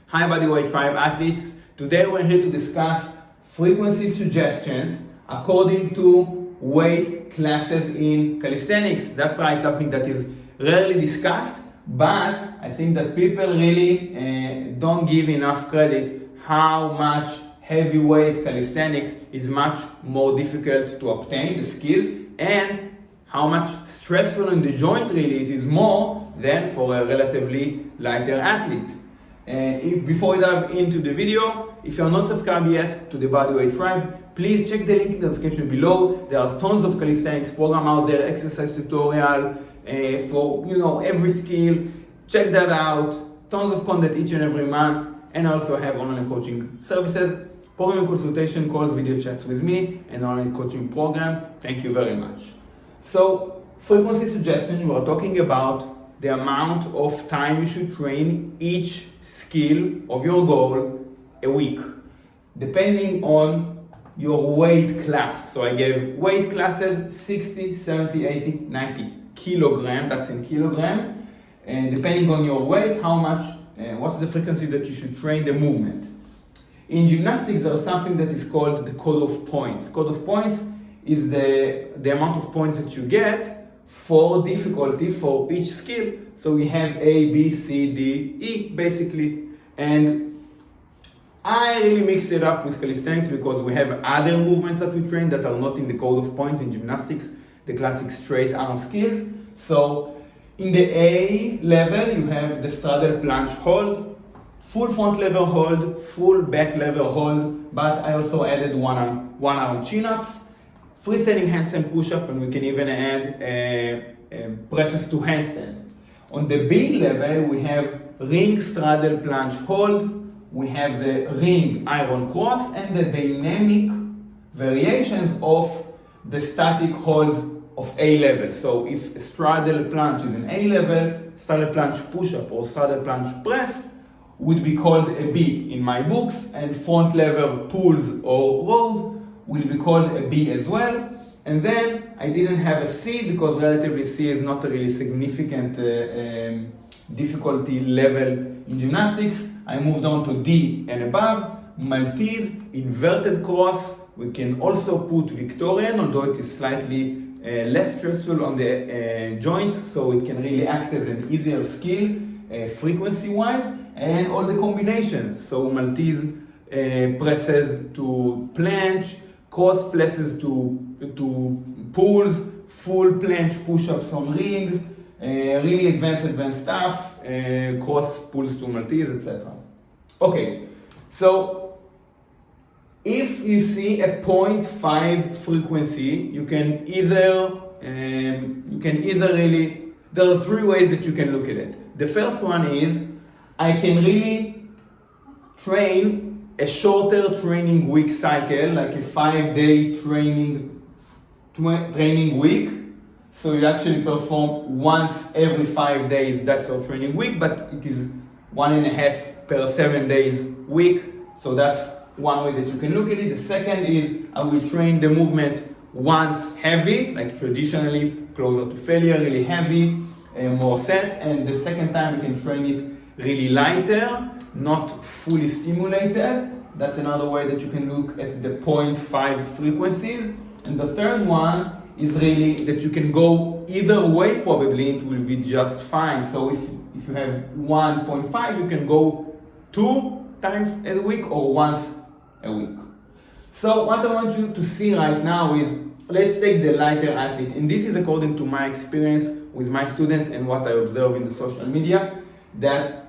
Hi Bodyweight Tribe athletes. Today we're here to discuss frequency suggestions according to weight classes in calisthenics. That's right, something that is rarely discussed, but I think that people really don't give enough credit how much heavyweight calisthenics is much more difficult to obtain, the skills, and how much stressful on the joint really it is more than for a relatively lighter athlete. Before we dive into the video, if you're not subscribed yet to the Bodyweight Tribe, please check the link in the description below. There are tons of calisthenics program out there, exercise tutorial for every skill. Check that out. Tons of content each and every month, and I also have online coaching services, program consultation calls, video chats with me, and online coaching program. Thank you very much. So, frequency suggestion, we are talking about the amount of time you should train each skill of your goal a week, depending on your weight class. So I gave weight classes 60, 70, 80, 90 kilogram, that's in kilogram, and depending on your weight, how much, what's the frequency that you should train the movement. In gymnastics, there's something that is called the code of points. Code of points is the amount of points that you get for difficulty for each skill. So we have A, B, C, D, E basically. And I really mixed it up with calisthenics because we have other movements that we train that are not in the code of points in gymnastics, the classic straight arm skills. So in the A level, you have the straddle plunge hold, full front lever hold, full back lever hold, but I also added one arm chin-ups, freestanding handstand push-up, and we can even add presses to handstand. On the B level, we have ring straddle plunge hold, we have the ring iron cross, and the dynamic variations of the static holds of A level. So if a straddle plunge is an A level, straddle plunge push-up or straddle plunge press would be called a B in my books, and front lever pulls or rows will be called a B as well. And then I didn't have a C because relatively C is not a really significant difficulty level in gymnastics. I moved on to D and above. Maltese, inverted cross. We can also put Victorian, although it is slightly less stressful on the joints, so it can really act as an easier skill frequency-wise, and all the combinations. So Maltese presses to planche, cross presses to pulls, full planche push-ups on rings, really advanced stuff, cross pulls to Maltese, etc. Okay, so if you see a 0.5 frequency, you can either really, there are three ways that you can look at it. The first one is, I can really train a shorter training week cycle, like a 5-day training week. So you actually perform once every 5 days, that's your training week, but it is 1.5 per 7 days week. So that's one way that you can look at it. The second is, I will train the movement once heavy, like traditionally closer to failure, really heavy, more sets. And the second time you can train it really lighter, not fully stimulated. That's another way that you can look at the 0.5 frequencies. And the third one is really that you can go either way, probably it will be just fine. So if you have 1.5, you can go 2 times a week or once a week. So what I want you to see right now is, let's take the lighter athlete. And this is according to my experience with my students and what I observe in the social media, that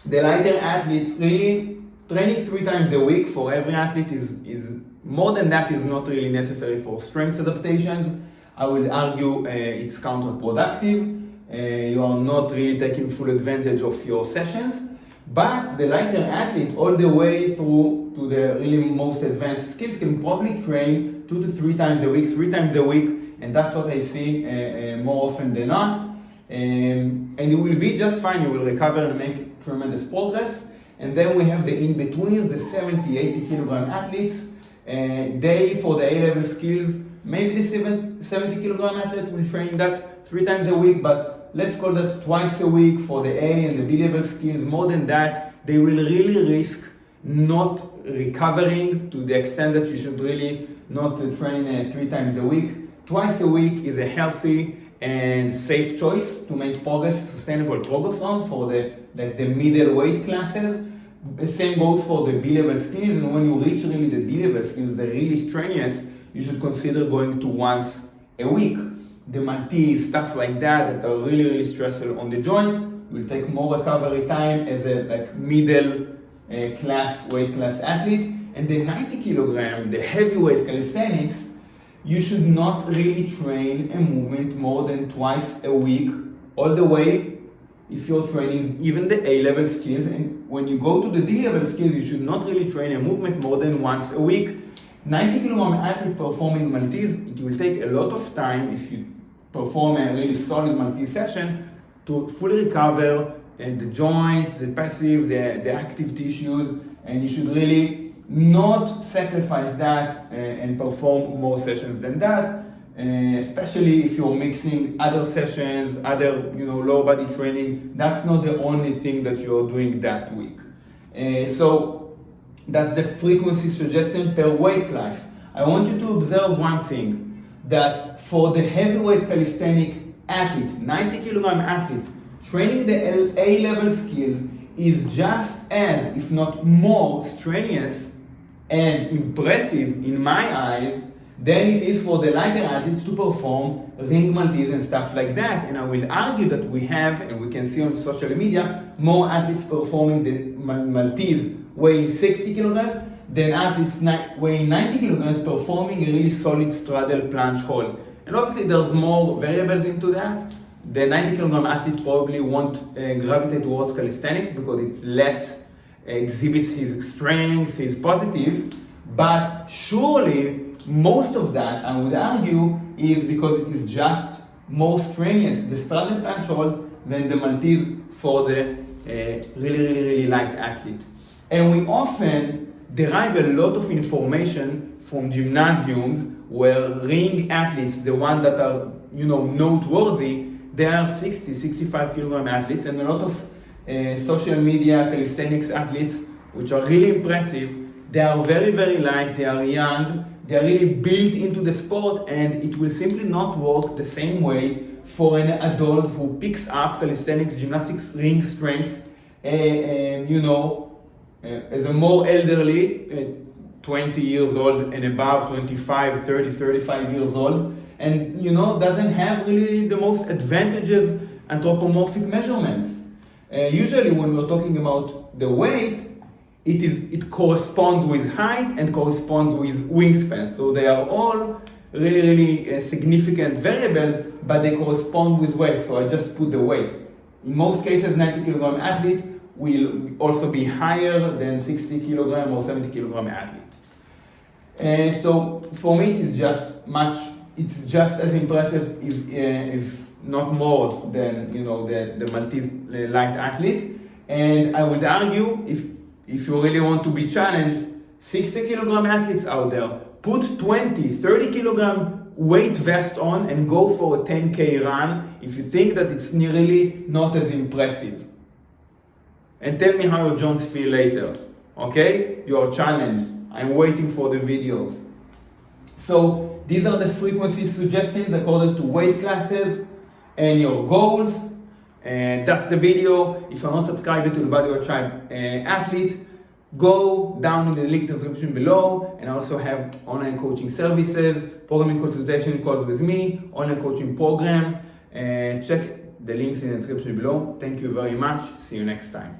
the lighter athletes really training 3 times a week for every athlete is more than that is not really necessary for strength adaptations. I would argue it's counterproductive. You are not really taking full advantage of your sessions. But the lighter athlete, all the way through to the really most advanced skills, can probably train 2 to 3 times a week, 3 times a week, and that's what I see more often than not. And you will be just fine. You will recover and make tremendous progress. And then we have the in-betweens, the 70, 80 kilogram athletes. They, for the A-level skills, maybe the 70 kilogram athlete will train that 3 times a week, but let's call that twice a week for the A and the B level skills. More than that, they will really risk not recovering to the extent that you should really not train 3 times a week. Twice a week is a healthy and safe choice to make progress, sustainable progress on for the middle weight classes. The same goes for the B-level skills, and when you reach really the D-level skills, they're really strenuous, you should consider going to once a week. The Maltese, stuff like that are really stressful on the joint, will take more recovery time as a middle class, weight class athlete. And the 90 kilogram, the heavyweight calisthenics, you should not really train a movement more than twice a week, all the way if you're training even the A-level skills. And when you go to the D-level skills, you should not really train a movement more than once a week. 90 kilogram athlete performing Maltese, it will take a lot of time if you perform a really solid Maltese session to fully recover the joints, the passive, the active tissues, and you should really not sacrifice that and perform more sessions than that, especially if you're mixing other sessions, other lower body training. That's not the only thing that you're doing that week. So that's the frequency suggestion per weight class. I want you to observe one thing, that for the heavyweight calisthenic athlete, 90 kilogram athlete, training the A-level skills is just as, if not more, strenuous and impressive in my eyes than it is for the lighter athletes to perform ring Maltese and stuff like that. And I will argue that we have, and we can see on social media, more athletes performing the Maltese weighing 60 kilograms than athletes weighing 90 kilograms performing a really solid straddle plunge hold. And obviously there's more variables into that. The 90 kilogram athlete probably won't gravitate towards calisthenics because it less exhibits his strength, his positives, but surely most of that, I would argue, is because it is just more strenuous, the straddle plunge hold, than the Maltese for the really light athlete. And we often derive a lot of information from gymnasiums where ring athletes, the ones that are noteworthy, they are 60, 65 kilogram athletes, and a lot of social media calisthenics athletes, which are really impressive, they are very light, they are young, they are really built into the sport, and it will simply not work the same way for an adult who picks up calisthenics, gymnastics, ring strength, as a more elderly, 20 years old and above, 25, 30, 35 years old, and doesn't have really the most advantageous anthropomorphic measurements. Usually when we're talking about the weight, it corresponds with height and corresponds with wingspan. So they are all really significant variables, but they correspond with weight. So I just put the weight. In most cases, 90 kilogram athlete will also be higher than 60 kilogram or 70 kilogram athlete. So for me, it's just as impressive, if not more, than the Maltese light athlete. And I would argue, if you really want to be challenged, 60 kilogram athletes out there, put 20, 30 kilogram weight vest on and go for a 10K run if you think that it's really not as impressive. And tell me how your joints feel later, okay? You are challenged. I'm waiting for the videos. So these are the frequency suggestions according to weight classes and your goals. And that's the video. If you're not subscribed to the Body Weight Tribe athlete, go down in the link description below. And I also have online coaching services, programming consultation calls with me, online coaching program. Check the links in the description below. Thank you very much. See you next time.